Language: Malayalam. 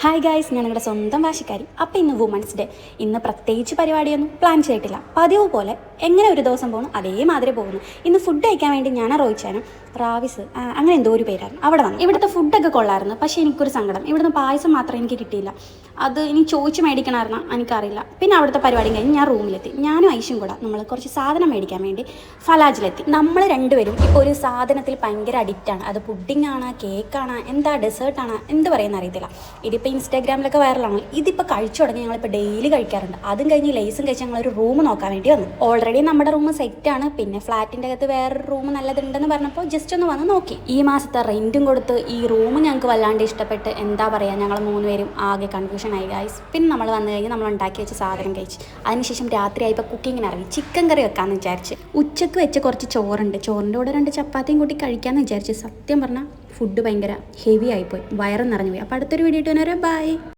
ഹായ് ഗായ്സ്, ഞാൻ നിങ്ങളുടെ സ്വന്തം വാശിക്കാരി. അപ്പോൾ ഇന്ന് വുമൻസ് ഡേ. ഇന്ന് പ്രത്യേകിച്ച് പരിപാടിയൊന്നും പ്ലാൻ ചെയ്തിട്ടില്ല. പതിവ് പോലെ എങ്ങനെ ഒരു ദിവസം പോകുന്നു അതേമാതിരി പോകുന്നു. ഇന്ന് ഫുഡ് കഴിക്കാൻ വേണ്ടി ഞാൻ റോയിച്ചാനും റാവിസ് അങ്ങനെ എന്തോ ഒരു പേരായിരുന്നു അവിടെ വന്നു. ഇവിടുത്തെ ഫുഡൊക്കെ കൊള്ളായിരുന്നു. പക്ഷേ എനിക്കൊരു സങ്കടം, ഇവിടുന്ന് പായസം മാത്രം എനിക്ക് കിട്ടിയില്ല. അത് ഇനി ചോദിച്ച് മേടിക്കണമായിരുന്നു, എനിക്കറിയില്ല. പിന്നെ അവിടുത്തെ പരിപാടി കഴിഞ്ഞ് ഞാൻ റൂമിലെത്തി. ഞാനും ഐഷും കൂടെ നമ്മൾ കുറച്ച് സാധനം മേടിക്കാൻ വേണ്ടി ഫലാജിലെത്തി. നമ്മൾ രണ്ടുപേരും ഇപ്പോൾ ഒരു സാധനത്തിൽ ഭയങ്കര അഡിക്റ്റാണ്. അത് പുഡിംഗ് ആണ്, കേക്കാണ്, എന്താ ഡെസേർട്ടാണ്, എന്ത് പറയുന്ന അറിയത്തില്ല. ഇതിപ്പോൾ ഇൻസ്റ്റാഗ്രാമിലൊക്കെ വൈറലാണ്. ഇതിപ്പോൾ കഴിച്ചു തുടങ്ങി ഞങ്ങളിപ്പോൾ ഡെയിലി കഴിക്കാറുണ്ട്. അതും കഴിഞ്ഞ് ലേസും കഴിച്ച് ഞങ്ങളൊരു റൂം നോക്കാൻ വേണ്ടി വന്നു. ഓൾറെഡി നമ്മുടെ റൂം സെറ്റാണ്. പിന്നെ ഫ്ലാറ്റിൻ്റെ അകത്ത് വേറൊരു റൂം നല്ലതുണ്ടെന്ന് പറഞ്ഞപ്പോൾ ജസ്റ്റ് ഒന്ന് വന്ന് നോക്കി. ഈ മാസത്തെ റെൻറ്റും കൊടുത്ത് ഈ റൂം ഞങ്ങൾക്ക് വല്ലാണ്ട് ഇഷ്ടപ്പെട്ട് എന്താ പറയുക, ഞങ്ങൾ മൂന്നുപേരും ആകെ കൺഫ്യൂഷൻ ആയി ഗായ്സ്. പിന്നെ നമ്മൾ വന്നു കഴിഞ്ഞ് നമ്മൾ ഉണ്ടാക്കി വെച്ച സാധനം കഴിച്ച് അതിനുശേഷം രാത്രിയായപ്പോൾ കുക്കിങ്ങിന് ഇറങ്ങി. ചിക്കൻ കറി വെക്കാമെന്ന് വിചാരിച്ച്. ഉച്ചക്ക് വെച്ച് കുറച്ച് ചോറുണ്ട്, ചോറിൻ്റെ കൂടെ 2 ചപ്പാത്തിയും കൂട്ടി കഴിക്കാമെന്ന് വിചാരിച്ച്. സത്യം പറഞ്ഞാൽ ഫുഡ് ഭയങ്കര ഹെവി ആയിപ്പോയി, വയറ് നിറഞ്ഞു പോയി. അപ്പോൾ അടുത്തൊരു വീഡിയോ ഇട്ട് വരാം. ബൈ.